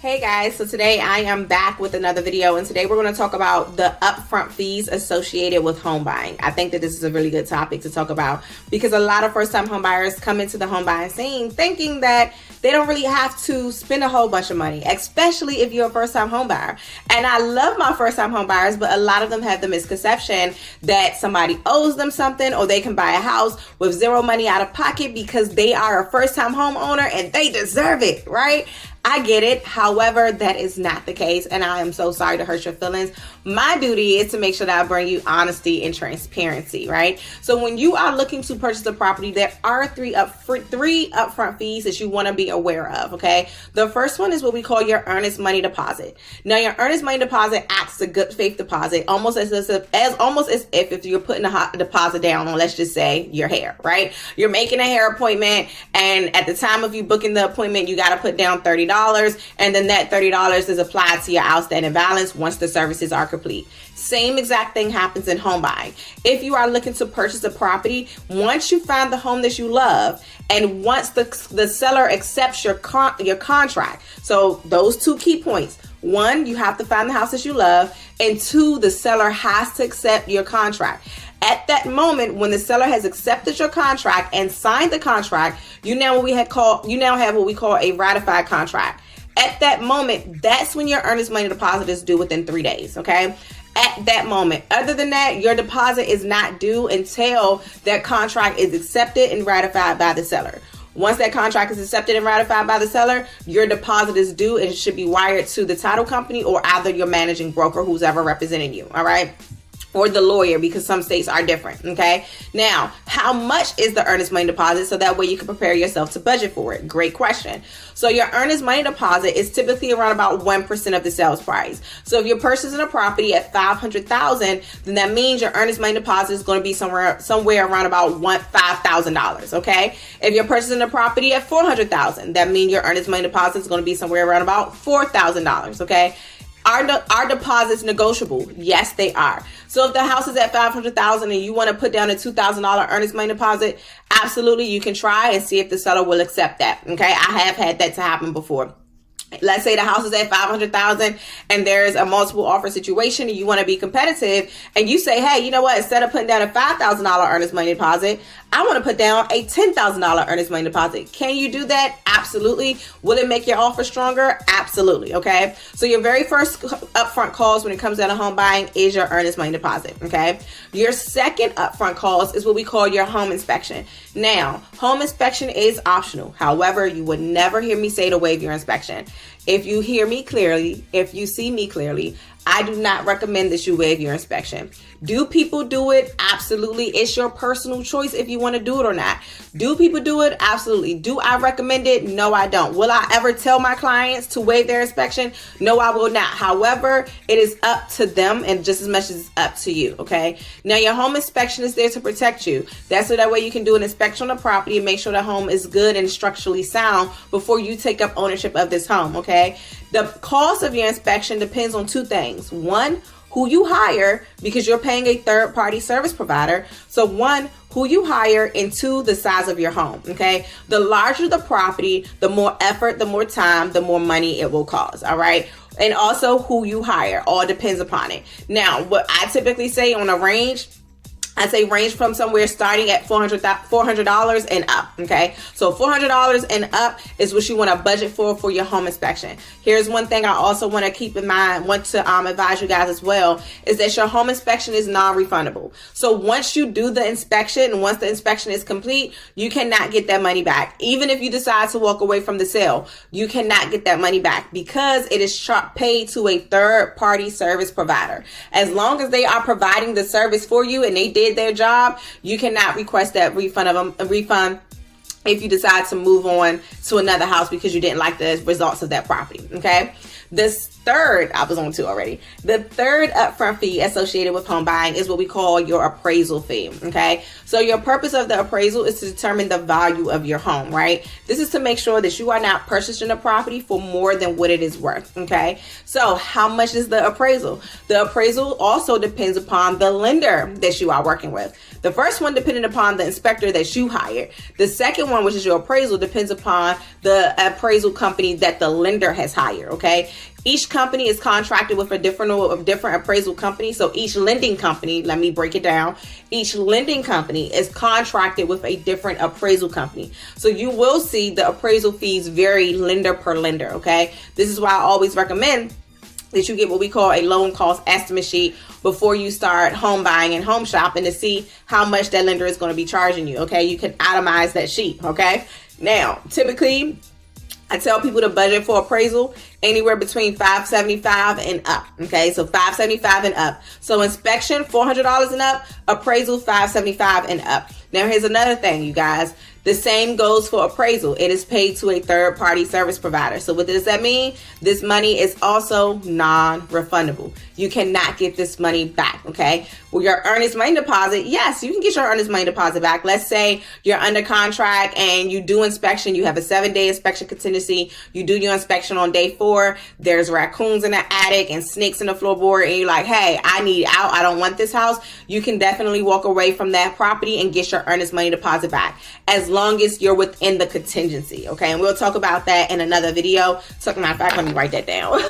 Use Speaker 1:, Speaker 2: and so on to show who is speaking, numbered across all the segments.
Speaker 1: Hey guys, so today I am back with another video, and today we're going to talk about the upfront fees associated with home buying. I think that this is a really good topic to talk about because a lot of first-time home buyers come into the home buying scene thinking that they don't really have to spend a whole bunch of money, especially if you're a first-time home buyer. And I love my first-time home buyers, but a lot of them have the misconception that somebody owes them something or they can buy a house with zero money out of pocket because they are a first-time homeowner and they deserve it, right? I get it. However, that is not the case, and I am so sorry to hurt your feelings. My duty is to make sure that I bring you honesty and transparency, right? So when you are looking to purchase a property, there are three upfront fees that you want to be aware of, okay? The first one is what we call your earnest money deposit. Now, your earnest money deposit acts as a good faith deposit, almost as if you're putting a deposit down on, let's just say, your hair, right? You're making a hair appointment, and at the time of you booking the appointment, you got to put down $30. And then that $30 is applied to your outstanding balance once the services are complete. Same exact thing happens in home buying. If you are looking to purchase a property, once you find the home that you love, and once the seller accepts your contract, so those two key points. One, you have to find the house that you love, and two, the seller has to accept your contract. At that moment, when the seller has accepted your contract and signed the contract, you now have what we call a ratified contract. At that moment, that's when your earnest money deposit is due within 3 days, okay? At that moment. Other than that, your deposit is not due until that contract is accepted and ratified by the seller. Once that contract is accepted and ratified by the seller, your deposit is due and it should be wired to the title company or either your managing broker who's ever representing you, all right? Or the lawyer, because some states are different, okay? Now, how much is the earnest money deposit so that way you can prepare yourself to budget for it? Great question. So your earnest money deposit is typically around about 1% of the sales price. So if you're purchasing a property at $500,000, then that means your earnest money deposit is going to be somewhere around about $5,000, okay? If you're purchasing a property at $400,000, that means your earnest money deposit is going to be somewhere around about $4,000, okay? Are deposits negotiable? Yes, they are. So if the house is at $500,000 and you want to put down a $2,000 earnest money deposit, absolutely, you can try and see if the seller will accept that. Okay, I have had that to happen before. Let's say the house is at $500,000 and there's a multiple offer situation and you want to be competitive and you say, hey, you know what? Instead of putting down a $5,000 earnest money deposit, I want to put down a $10,000 earnest money deposit. Can you do that? Absolutely. Will it make your offer stronger? Absolutely. Okay. So your very first upfront cost when it comes down to home buying is your earnest money deposit. Okay. Your second upfront cost is what we call your home inspection. Now, home inspection is optional. However, you would never hear me say to waive your inspection. If you hear me clearly, if you see me clearly, I do not recommend that you waive your inspection. Do people do it? Absolutely. It's your personal choice if you want to do it or not. Do people do it? Absolutely. Do I recommend it? No, I don't. Will I ever tell my clients to waive their inspection? No, I will not. However, it is up to them and just as much as it's up to you, okay? Now, your home inspection is there to protect you. That's so that way you can do an inspection on the property and make sure the home is good and structurally sound before you take up ownership of this home, okay? The cost of your inspection depends on two things. One, who you hire, because you're paying a third-party service provider. So one, who you hire, and two, the size of your home, okay? The larger the property, the more effort, the more time, the more money it will cost, all right? And also who you hire, all depends upon it. Now, what I typically say on a range, I say range from somewhere starting at $400 and up, okay? So $400 and up is what you want to budget for your home inspection. Here's one thing I also want to keep in mind, want to advise you guys as well, is that your home inspection is non-refundable. So once you do the inspection and once the inspection is complete, you cannot get that money back. Even if you decide to walk away from the sale, you cannot get that money back because it is paid to a third-party service provider. As long as they are providing the service for you and they did their job, you cannot request that refund if you decide to move on to another house because you didn't like the results of that property, okay? This third, I was on 2 already. The third upfront fee associated with home buying is what we call your appraisal fee, okay? So your purpose of the appraisal is to determine the value of your home, right? This is to make sure that you are not purchasing a property for more than what it is worth, okay? So how much is the appraisal? The appraisal also depends upon the lender that you are working with. The first one depending upon the inspector that you hired. The second one, which is your appraisal, depends upon the appraisal company that the lender has hired, okay? Each company is contracted with a different appraisal company. So each lending company, let me break it down. Each lending company is contracted with a different appraisal company. So you will see the appraisal fees vary lender per lender, okay? This is why I always recommend that you get what we call a loan cost estimate sheet before you start home buying and home shopping to see how much that lender is going to be charging you, okay? You can itemize that sheet, okay? Now, typically, I tell people to budget for appraisal anywhere between $575 and up. Okay, so $575 and up. So inspection $400 and up, appraisal $575 and up. Now here's another thing, you guys. The same goes for appraisal. It is paid to a third-party service provider. So what does that mean? This money is also non-refundable. You cannot get this money back, okay? Well, your earnest money deposit, yes, you can get your earnest money deposit back. Let's say you're under contract and you do inspection. You have a 7-day inspection contingency. You do your inspection on day 4. There's raccoons in the attic and snakes in the floorboard, and you're like, hey, I need out. I don't want this house. You can definitely walk away from that property and get your earnest money deposit back, as long as you're within the contingency, okay? And we'll talk about that in another video. So, matter of fact, let me write that down.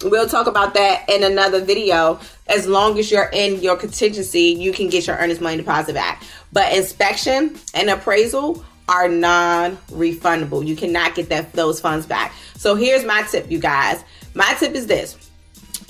Speaker 1: We'll talk about that in another video. As long as you're in your contingency, you can get your earnest money deposit back. But inspection and appraisal are non-refundable. You cannot get those funds back. So here's my tip, you guys. My tip is this.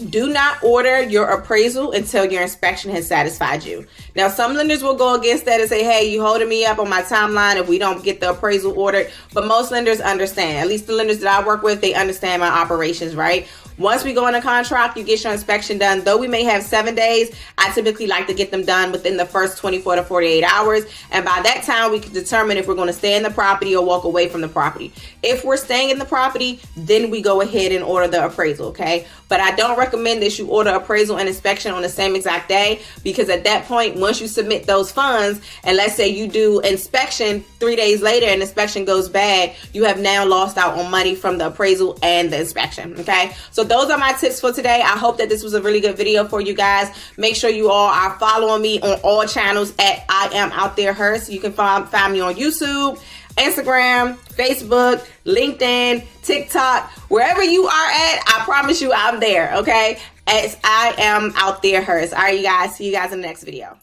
Speaker 1: Do not order your appraisal until your inspection has satisfied you. Now, some lenders will go against that and say, hey, you holding me up on my timeline if we don't get the appraisal ordered. But most lenders understand. At least the lenders that I work with, they understand my operations, right? Once we go in a contract, you get your inspection done. Though we may have 7 days, I typically like to get them done within the first 24 to 48 hours. And by that time, we can determine if we're going to stay in the property or walk away from the property. If we're staying in the property, then we go ahead and order the appraisal, okay? But I don't recommend that you order appraisal and inspection on the same exact day, because at that point, once you submit those funds, and let's say you do inspection 3 days later and inspection goes bad, you have now lost out on money from the appraisal and the inspection, okay? So those are my tips for today. I hope that this was a really good video for you guys. Make sure you all are following me on all channels at I am Althea Hearst. You can find me on YouTube, Instagram, Facebook, LinkedIn, TikTok, wherever you are at. I promise you I'm there, okay? As I am Althea Hearst. All right, you guys. See you guys in the next video.